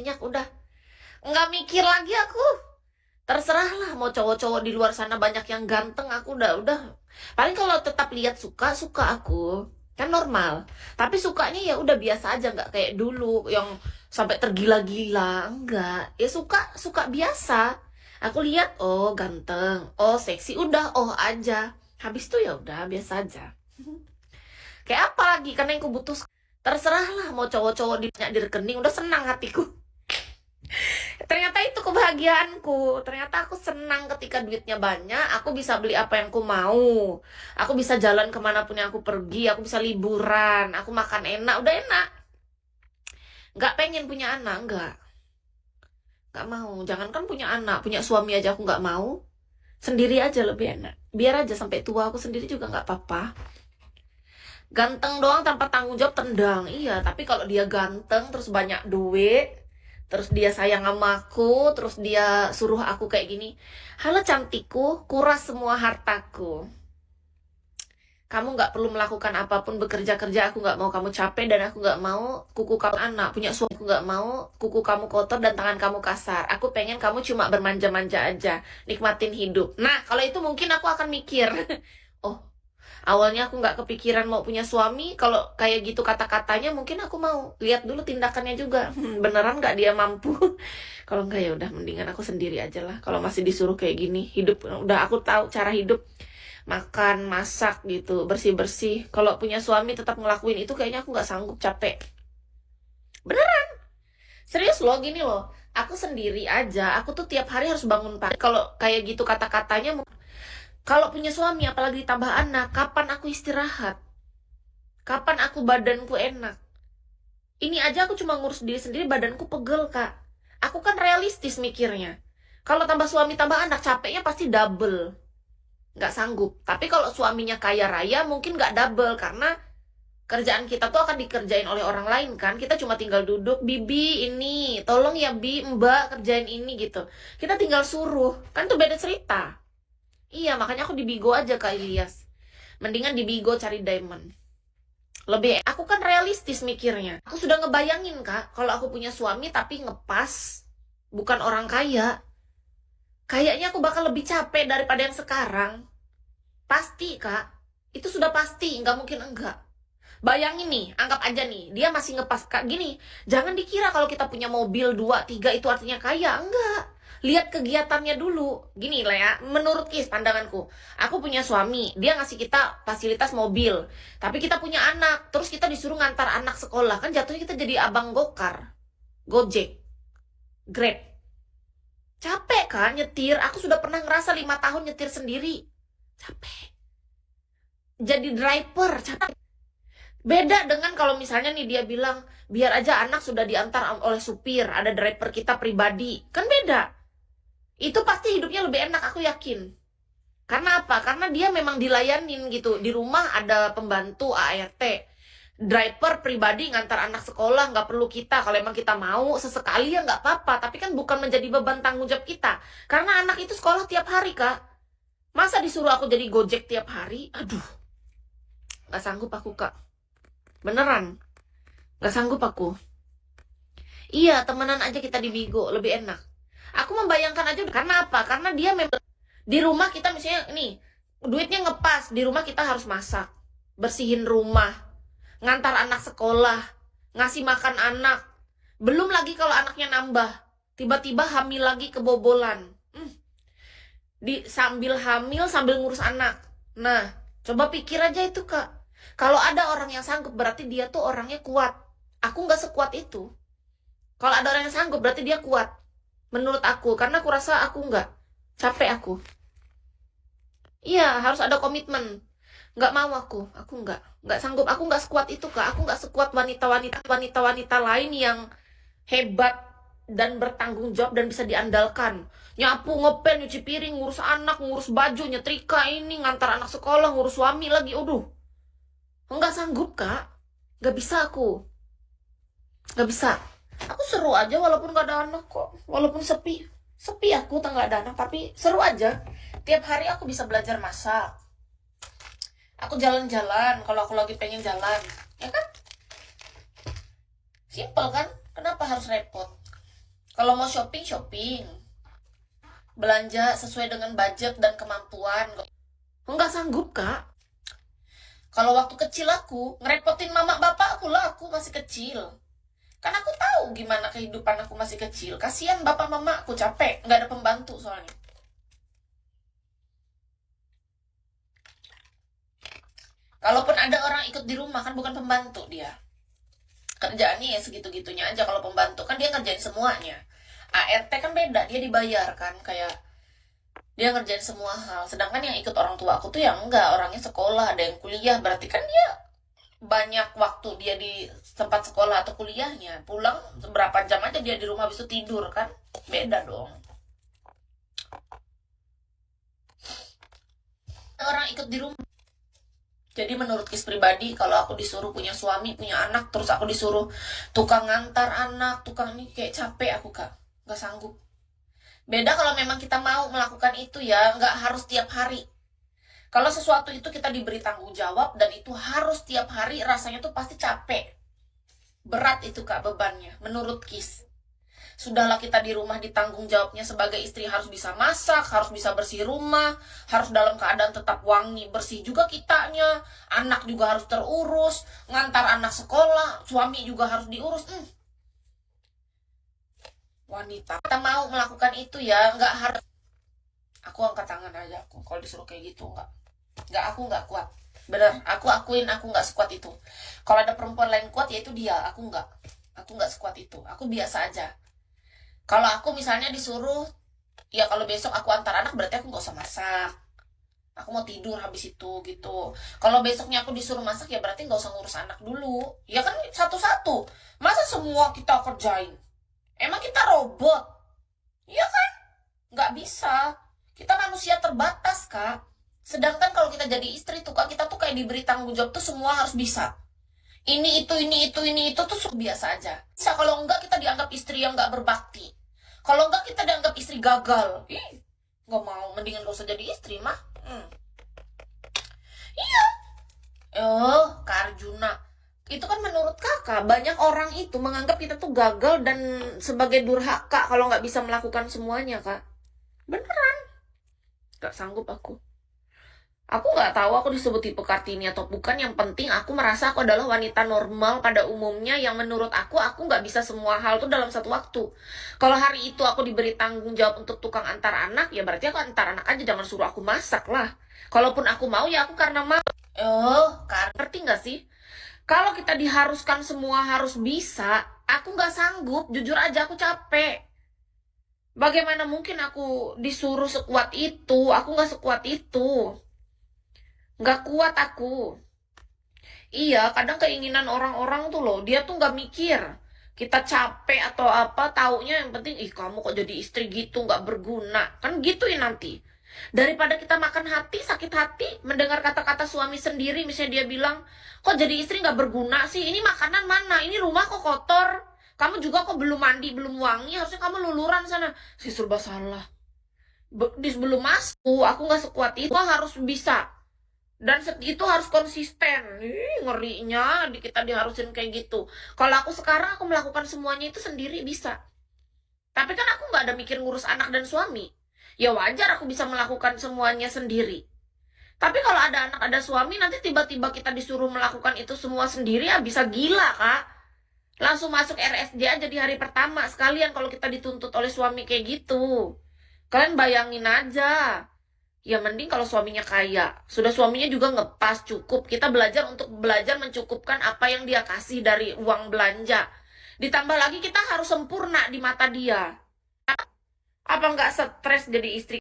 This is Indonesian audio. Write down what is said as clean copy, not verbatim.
minyak udah. Nggak mikir lagi aku. Terserah lah mau cowok-cowok di luar sana banyak yang ganteng, aku udah. Paling kalau tetap lihat suka aku. Kan normal. Tapi sukanya ya udah biasa aja, nggak kayak dulu yang sampai tergila-gila. Enggak. Ya suka biasa. Aku lihat, oh ganteng, oh seksi, udah oh aja. Habis itu ya udah biasa aja. Kayak apa lagi? Karena yang ku butuh terserah lah mau cowok-cowok di rekening, udah senang hatiku. Ternyata itu kebahagiaanku. Ternyata aku senang ketika duitnya banyak, aku bisa beli apa yang aku mau. Aku bisa jalan kemanapun yang aku pergi, aku bisa liburan, aku makan enak, udah enak. Nggak pengen punya anak, nggak mau. Jangankan punya anak, punya suami aja aku nggak mau. Sendiri aja lebih enak. Biar aja sampai tua aku sendiri juga nggak apa-apa. Ganteng doang tanpa tanggung jawab tendang. Iya, tapi kalau dia ganteng terus banyak duit, terus dia sayang sama aku, terus dia suruh aku kayak gini. Halo cantikku, kuras semua hartaku. Kamu nggak perlu melakukan apapun, bekerja kerja, aku nggak mau kamu capek, dan aku nggak mau kuku kamu anak punya suami, aku nggak mau kuku kamu kotor dan tangan kamu kasar. Aku pengen kamu cuma bermanja-manja aja, nikmatin hidup. Nah, kalau itu mungkin aku akan mikir, oh, awalnya aku nggak kepikiran mau punya suami. Kalau kayak gitu kata-katanya mungkin aku mau lihat dulu tindakannya juga. Beneran nggak dia mampu? Kalau nggak ya udah mendingan aku sendiri aja lah. Kalau masih disuruh kayak gini, hidup udah aku tahu cara hidup, makan, masak gitu, bersih-bersih. Kalau punya suami tetap ngelakuin itu kayaknya aku nggak sanggup, capek. Beneran, serius loh, gini loh. Aku sendiri aja, aku tuh tiap hari harus bangun pagi. Kalau kayak gitu kata-katanya, kalau punya suami apalagi ditambah anak, kapan aku istirahat? Kapan aku badanku enak? Ini aja aku cuma ngurus diri sendiri, badanku pegel, Kak. Aku kan realistis mikirnya. Kalau tambah suami tambah anak, capeknya pasti double. Nggak sanggup. Tapi kalau suaminya kaya raya, mungkin nggak double. Karena kerjaan kita tuh akan dikerjain oleh orang lain kan. Kita cuma tinggal duduk, bibi ini, tolong ya bi, mbak kerjain ini gitu. Kita tinggal suruh. Kan tuh beda cerita. Iya, makanya aku di Bigo aja, Kak Ilyas. Mendingan di Bigo cari diamond. Lebih, aku kan realistis mikirnya. Aku sudah ngebayangin, Kak, kalau aku punya suami tapi ngepas, bukan orang kaya. Kayaknya aku bakal lebih capek daripada yang sekarang. Pasti, Kak. Itu sudah pasti, nggak mungkin enggak. Bayangin nih, anggap aja nih, dia masih ngepas, Kak, gini. Jangan dikira kalau kita punya mobil 2, 3 itu artinya kaya. Enggak. Lihat kegiatannya dulu. Gini lah ya, menurut pandanganku. Aku punya suami, dia ngasih kita fasilitas mobil. Tapi kita punya anak, terus kita disuruh ngantar anak sekolah. Kan jatuhnya kita jadi abang gokar, Gojek, Grab. Capek kan nyetir? Aku sudah pernah ngerasa 5 tahun nyetir sendiri. Capek. Jadi driver, capek. Beda dengan kalau misalnya nih dia bilang, biar aja anak sudah diantar oleh supir, ada driver kita pribadi. Kan beda. Itu pasti hidupnya lebih enak, aku yakin. Karena apa? Karena dia memang dilayanin gitu. Di rumah ada pembantu ART. Driver pribadi ngantar anak sekolah, nggak perlu kita. Kalau emang kita mau, sesekali ya nggak apa-apa. Tapi kan bukan menjadi beban tanggung jawab kita. Karena anak itu sekolah tiap hari, Kak. Masa disuruh aku jadi Gojek tiap hari? Aduh, nggak sanggup aku, Kak. Beneran, nggak sanggup aku. Iya, temenan aja kita di Bigo, lebih enak. Aku membayangkan aja, karena apa? Karena dia memang di rumah kita misalnya nih, duitnya ngepas, di rumah kita harus masak, bersihin rumah, ngantar anak sekolah, ngasih makan anak. Belum lagi kalau anaknya nambah, tiba-tiba hamil lagi kebobolan. Sambil hamil, sambil ngurus anak. Nah, coba pikir aja itu, Kak. Kalau ada orang yang sanggup, berarti dia tuh orangnya kuat. Aku nggak sekuat itu. Kalau ada orang yang sanggup, berarti dia kuat. Menurut aku, karena aku rasa aku nggak. Capek aku. Iya, harus ada komitmen. Nggak mau aku nggak sanggup. Aku nggak sekuat itu, Kak. Aku nggak sekuat wanita-wanita lain yang hebat dan bertanggung jawab dan bisa diandalkan. Nyapu, ngepel, nyuci piring, ngurus anak, ngurus baju, nyetrika ini, ngantar anak sekolah, ngurus suami lagi. Aduh, nggak sanggup, Kak. Nggak bisa aku. Nggak bisa. Aku seru aja walaupun gak ada anak kok. Walaupun sepi. Sepi aku tak gak ada anak, tapi seru aja. Tiap hari aku bisa belajar masak. Aku jalan-jalan kalau aku lagi pengen jalan. Ya kan? Simpel kan? Kenapa harus repot? Kalau mau shopping, shopping. Belanja sesuai dengan budget dan kemampuan. Enggak sanggup, Kak. Kalau waktu kecil aku ngerepotin mama bapak aku lah, aku masih kecil. Kan aku tahu gimana kehidupan aku masih kecil. Kasihan bapak mama aku capek, nggak ada pembantu soalnya. Kalaupun ada orang ikut di rumah kan bukan pembantu dia. Kerjaannya ya segitu-gitunya aja. Kalau pembantu kan dia ngerjain semuanya. ART kan beda, dia dibayar kan, kayak dia ngerjain semua hal. Sedangkan yang ikut orang tua aku tuh yang enggak, orangnya sekolah, ada yang kuliah, berarti kan dia banyak waktu dia di tempat sekolah atau kuliahnya. Pulang berapa jam aja dia di rumah, habis itu tidur kan, beda dong. Orang ikut di rumah. Jadi menurut Kis pribadi, kalau aku disuruh punya suami, punya anak, terus aku disuruh tukang ngantar anak, tukang ini, kayak capek aku, Kak. Nggak sanggup. Beda kalau memang kita mau melakukan itu ya, nggak harus tiap hari. Kalau sesuatu itu kita diberi tanggung jawab dan itu harus tiap hari, rasanya tuh pasti capek. Berat itu, Kak, bebannya, menurut Kis. Sudahlah kita di rumah ditanggung jawabnya sebagai istri, harus bisa masak, harus bisa bersih rumah, harus dalam keadaan tetap wangi, bersih juga kitanya, anak juga harus terurus, ngantar anak sekolah, suami juga harus diurus. Wanita, kita mau melakukan itu ya, nggak harus. Aku angkat tangan aja aku, kalau disuruh kayak gitu, nggak, aku nggak kuat. Bener, aku akuin aku nggak sekuat itu. Kalau ada perempuan lain kuat, ya itu dia, aku nggak sekuat itu, aku biasa aja. Kalau aku misalnya disuruh, ya kalau besok aku antar anak berarti aku nggak usah masak. Aku mau tidur habis itu gitu. Kalau besoknya aku disuruh masak ya berarti nggak usah ngurus anak dulu. Ya kan satu-satu. Masa semua kita kerjain? Emang kita robot? Iya kan? Nggak bisa. Kita manusia terbatas, Kak. Sedangkan kalau kita jadi istri tuh, Kak, kita tuh kayak diberi tanggung jawab tuh semua harus bisa. Ini itu tuh biasa aja. Bisa, kalau enggak kita dianggap istri yang nggak berbakti. Kalau enggak kita dianggap istri gagal. Ih, nggak mau, mendingan gak usah jadi istri mah. Iya. Kak Arjuna, itu kan menurut kakak, banyak orang itu menganggap kita tuh gagal dan sebagai durhaka kalau nggak bisa melakukan semuanya, Kak. Beneran, nggak sanggup aku. Aku nggak tahu aku disebut tipe Kartini atau bukan. Yang penting aku merasa aku adalah wanita normal pada umumnya, yang menurut aku nggak bisa semua hal tuh dalam satu waktu. Kalau hari itu aku diberi tanggung jawab untuk tukang antar anak, ya berarti aku antar anak aja, jangan suruh aku masak lah. Kalaupun aku mau, ya aku karena mau. Karena ngerti nggak sih? Kalau kita diharuskan semua harus bisa, aku nggak sanggup. Jujur aja aku capek. Bagaimana mungkin aku disuruh sekuat itu? Aku nggak sekuat itu. Nggak kuat aku. Iya, kadang keinginan orang-orang tuh loh, dia tuh nggak mikir. Kita capek atau apa, taunya yang penting, ih kamu kok jadi istri gitu, nggak berguna. Kan gituin nanti. Daripada kita makan hati, sakit hati, mendengar kata-kata suami sendiri, misalnya dia bilang, kok jadi istri nggak berguna sih, ini makanan mana, ini rumah kok kotor, kamu juga kok belum mandi, belum wangi, harusnya kamu luluran sana. Si serba salah. Sebelum masuk, aku nggak sekuat itu, aku harus bisa. Dan itu harus konsisten. Ngerinya kita diharusin kayak gitu. Kalau aku sekarang, aku melakukan semuanya itu sendiri bisa. Tapi kan aku nggak ada mikir ngurus anak dan suami. Ya wajar aku bisa melakukan semuanya sendiri. Tapi kalau ada anak, ada suami, nanti tiba-tiba kita disuruh melakukan itu semua sendiri, ya bisa gila, Kak. Langsung masuk RSJ aja di hari pertama. Sekalian kalau kita dituntut oleh suami kayak gitu. Kalian bayangin aja. Ya mending kalau suaminya kaya. Sudah suaminya juga ngepas, cukup. Kita belajar untuk belajar mencukupkan apa yang dia kasih dari uang belanja. Ditambah lagi kita harus sempurna di mata dia. Apa nggak stres jadi istri